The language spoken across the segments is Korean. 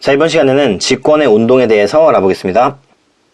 자, 이번 시간에는 직권의 운동에 대해서 알아보겠습니다.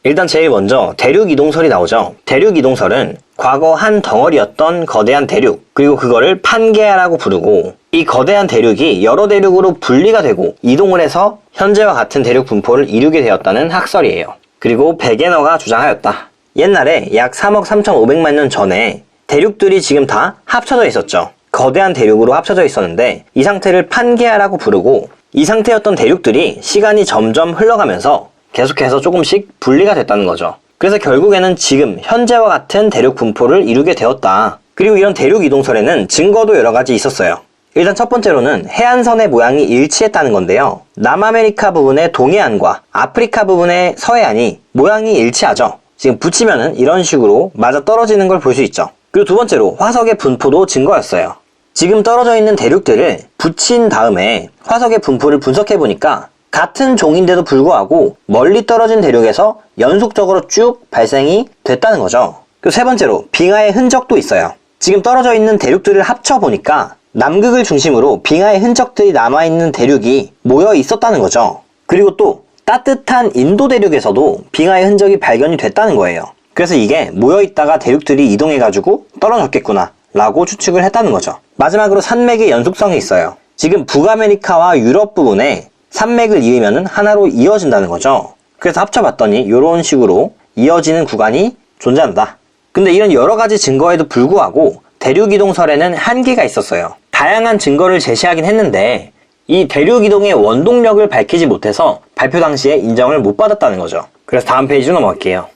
일단 제일 먼저 대륙이동설이 나오죠. 대륙이동설은 과거 한 덩어리였던 거대한 대륙, 그리고 그거를 판게아라고 부르고, 이 거대한 대륙이 여러 대륙으로 분리가 되고 이동을 해서 현재와 같은 대륙 분포를 이루게 되었다는 학설이에요. 그리고 베게너가 주장하였다. 옛날에 약 3억 3,500만 년 전에 대륙들이 지금 다 합쳐져 있었죠. 거대한 대륙으로 합쳐져 있었는데 이 상태를 판게아라고 부르고, 이 상태였던 대륙들이 시간이 점점 흘러가면서 계속해서 조금씩 분리가 됐다는 거죠. 그래서 결국에는 지금 현재와 같은 대륙 분포를 이루게 되었다. 그리고 이런 대륙 이동설에는 증거도 여러 가지 있었어요. 일단 첫 번째로는 해안선의 모양이 일치했다는 건데요. 남아메리카 부분의 동해안과 아프리카 부분의 서해안이 모양이 일치하죠. 지금 붙이면은 이런 식으로 맞아 떨어지는 걸 볼 수 있죠. 그리고 두 번째로 화석의 분포도 증거였어요. 지금 떨어져 있는 대륙들을 붙인 다음에 화석의 분포를 분석해보니까 같은 종인데도 불구하고 멀리 떨어진 대륙에서 연속적으로 쭉 발생이 됐다는 거죠. 그리고 세 번째로 빙하의 흔적도 있어요. 지금 떨어져 있는 대륙들을 합쳐보니까 남극을 중심으로 빙하의 흔적들이 남아있는 대륙이 모여 있었다는 거죠. 그리고 또 따뜻한 인도 대륙에서도 빙하의 흔적이 발견이 됐다는 거예요. 그래서 이게 모여있다가 대륙들이 이동해가지고 떨어졌겠구나 라고 추측을 했다는 거죠. 마지막으로 산맥의 연속성이 있어요. 지금 북아메리카와 유럽 부분에 산맥을 이으면 하나로 이어진다는 거죠. 그래서 합쳐봤더니 이런 식으로 이어지는 구간이 존재한다. 근데 이런 여러 가지 증거에도 불구하고 대륙이동설에는 한계가 있었어요. 다양한 증거를 제시하긴 했는데 이 대륙이동의 원동력을 밝히지 못해서 발표 당시에 인정을 못 받았다는 거죠. 그래서 다음 페이지로 넘어갈게요.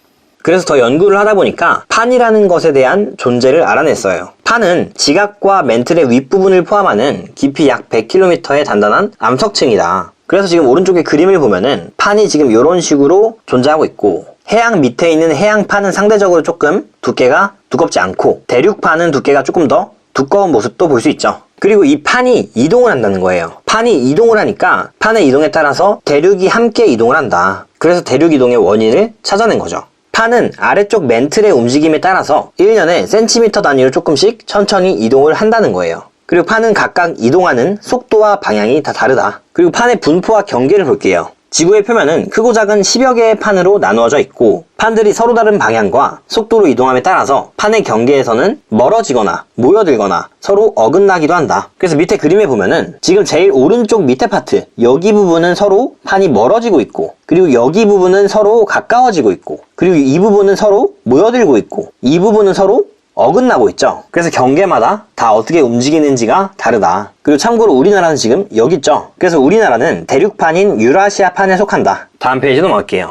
그래서 더 연구를 하다 보니까 판이라는 것에 대한 존재를 알아냈어요. 판은 지각과 멘틀의 윗부분을 포함하는 깊이 약 100km의 단단한 암석층이다. 그래서 지금 오른쪽에 그림을 보면은 판이 지금 이런 식으로 존재하고 있고, 해양 밑에 있는 해양판은 상대적으로 조금 두께가 두껍지 않고 대륙판은 두께가 조금 더 두꺼운 모습도 볼 수 있죠. 그리고 이 판이 이동을 한다는 거예요. 판이 이동을 하니까 판의 이동에 따라서 대륙이 함께 이동을 한다. 그래서 대륙 이동의 원인을 찾아낸 거죠. 판은 아래쪽 멘틀의 움직임에 따라서 1년에 센티미터 단위로 조금씩 천천히 이동을 한다는 거예요. 그리고 판은 각각 이동하는 속도와 방향이 다 다르다. 그리고 판의 분포와 경계를 볼게요. 지구의 표면은 크고 작은 10여 개의 판으로 나누어져 있고, 판들이 서로 다른 방향과 속도로 이동함에 따라서 판의 경계에서는 멀어지거나 모여들거나 서로 어긋나기도 한다. 그래서 밑에 그림에 보면은 지금 제일 오른쪽 밑에 파트, 여기 부분은 서로 판이 멀어지고 있고, 그리고 여기 부분은 서로 가까워지고 있고, 그리고 이 부분은 서로 모여들고 있고, 이 부분은 서로 어긋나고 있죠. 그래서 경계마다 다 어떻게 움직이는지가 다르다. 그리고 참고로 우리나라는 지금 여기 있죠. 그래서 우리나라는 대륙판인 유라시아판에 속한다. 다음 페이지 넘어갈게요.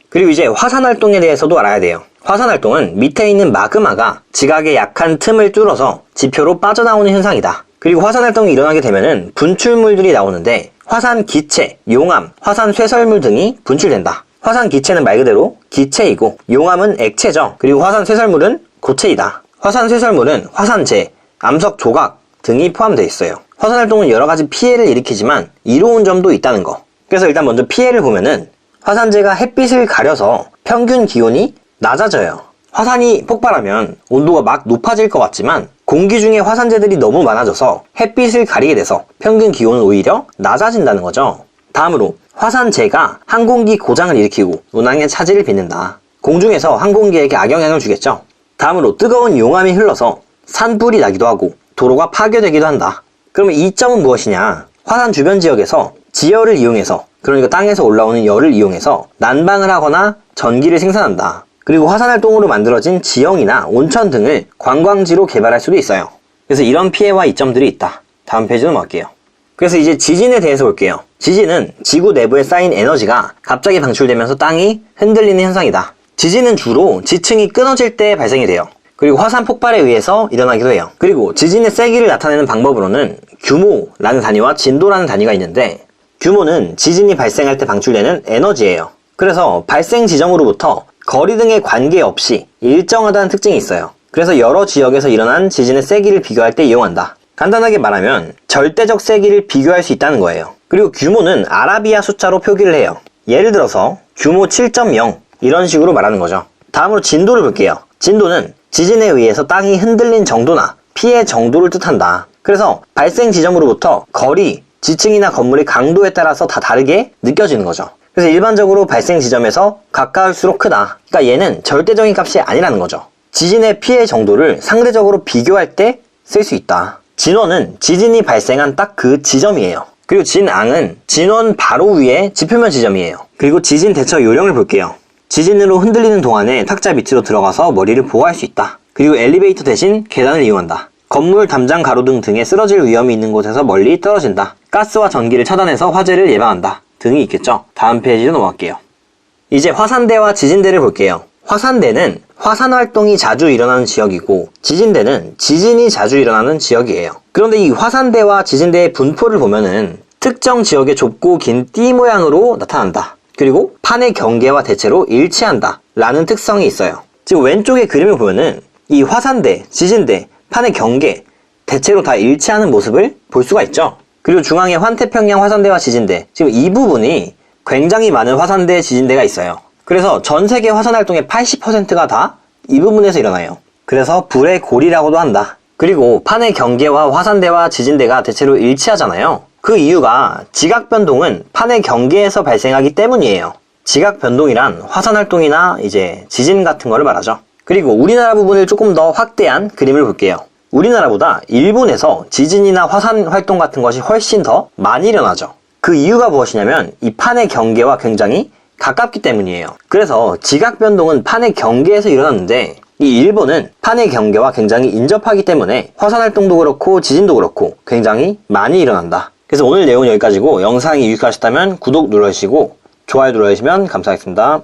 그리고 이제 화산활동에 대해서도 알아야 돼요. 화산활동은 밑에 있는 마그마가 지각의 약한 틈을 뚫어서 지표로 빠져나오는 현상이다. 그리고 화산활동이 일어나게 되면은 분출물들이 나오는데 화산 기체, 용암, 화산 쇠설물 등이 분출된다. 화산 기체는 말 그대로 기체이고, 용암은 액체죠. 그리고 화산 쇠설물은 고체이다. 화산 쇠설물은 화산재, 암석 조각 등이 포함되어 있어요. 화산활동은 여러가지 피해를 일으키지만 이로운 점도 있다는 거. 그래서 일단 먼저 피해를 보면은 화산재가 햇빛을 가려서 평균 기온이 낮아져요. 화산이 폭발하면 온도가 막 높아질 것 같지만 공기 중에 화산재들이 너무 많아져서 햇빛을 가리게 돼서 평균 기온은 오히려 낮아진다는 거죠. 다음으로 화산재가 항공기 고장을 일으키고 운항에 차질을 빚는다. 공중에서 항공기에게 악영향을 주겠죠. 다음으로 뜨거운 용암이 흘러서 산불이 나기도 하고 도로가 파괴되기도 한다. 그러면 이 점은 무엇이냐? 화산 주변 지역에서 지열을 이용해서, 그러니까 땅에서 올라오는 열을 이용해서 난방을 하거나 전기를 생산한다. 그리고 화산활동으로 만들어진 지형이나 온천 등을 관광지로 개발할 수도 있어요. 그래서 이런 피해와 이점들이 있다. 다음 페이지로 넘어갈게요. 그래서 이제 지진에 대해서 볼게요. 지진은 지구 내부에 쌓인 에너지가 갑자기 방출되면서 땅이 흔들리는 현상이다. 지진은 주로 지층이 끊어질 때 발생이 돼요. 그리고 화산 폭발에 의해서 일어나기도 해요. 그리고 지진의 세기를 나타내는 방법으로는 규모라는 단위와 진도라는 단위가 있는데, 규모는 지진이 발생할 때 방출되는 에너지예요. 그래서 발생 지점으로부터 거리 등의 관계없이 일정하다는 특징이 있어요. 그래서 여러 지역에서 일어난 지진의 세기를 비교할 때 이용한다. 간단하게 말하면 절대적 세기를 비교할 수 있다는 거예요. 그리고 규모는 아라비아 숫자로 표기를 해요. 예를 들어서 규모 7.0 이런 식으로 말하는 거죠. 다음으로 진도를 볼게요. 진도는 지진에 의해서 땅이 흔들린 정도나 피해 정도를 뜻한다. 그래서 발생 지점으로부터 거리 지층이나 건물의 강도에 따라서 다 다르게 느껴지는 거죠. 그래서 일반적으로 발생 지점에서 가까울수록 크다. 그러니까 얘는 절대적인 값이 아니라는 거죠. 지진의 피해 정도를 상대적으로 비교할 때 쓸 수 있다. 진원은 지진이 발생한 딱 그 지점이에요. 그리고 진앙은 진원 바로 위에 지표면 지점이에요. 그리고 지진 대처 요령을 볼게요. 지진으로 흔들리는 동안에 탁자 밑으로 들어가서 머리를 보호할 수 있다. 그리고 엘리베이터 대신 계단을 이용한다. 건물, 담장, 가로등 등에 쓰러질 위험이 있는 곳에서 멀리 떨어진다. 가스와 전기를 차단해서 화재를 예방한다. 등이 있겠죠. 다음 페이지로 넘어갈게요. 이제 화산대와 지진대를 볼게요. 화산대는 화산 활동이 자주 일어나는 지역이고 지진대는 지진이 자주 일어나는 지역이에요. 그런데 이 화산대와 지진대의 분포를 보면은 특정 지역의 좁고 긴 띠 모양으로 나타난다. 그리고 판의 경계와 대체로 일치한다 라는 특성이 있어요. 지금 왼쪽의 그림을 보면은 이 화산대, 지진대, 판의 경계, 대체로 다 일치하는 모습을 볼 수가 있죠. 그리고 중앙에 환태평양 화산대와 지진대, 지금 이 부분이 굉장히 많은 화산대, 지진대가 있어요. 그래서 전 세계 화산 활동의 80%가 다 이 부분에서 일어나요. 그래서 불의 고리라고도 한다. 그리고 판의 경계와 화산대와 지진대가 대체로 일치하잖아요. 그 이유가 지각 변동은 판의 경계에서 발생하기 때문이에요. 지각 변동이란 화산 활동이나 이제 지진 같은 거를 말하죠. 그리고 우리나라 부분을 조금 더 확대한 그림을 볼게요. 우리나라보다 일본에서 지진이나 화산 활동 같은 것이 훨씬 더 많이 일어나죠. 그 이유가 무엇이냐면 이 판의 경계와 굉장히 가깝기 때문이에요. 그래서 지각 변동은 판의 경계에서 일어났는데 이 일본은 판의 경계와 굉장히 인접하기 때문에 화산 활동도 그렇고 지진도 그렇고 굉장히 많이 일어난다. 그래서 오늘 내용은 여기까지고 영상이 유익하셨다면 구독 눌러주시고 좋아요 눌러주시면 감사하겠습니다.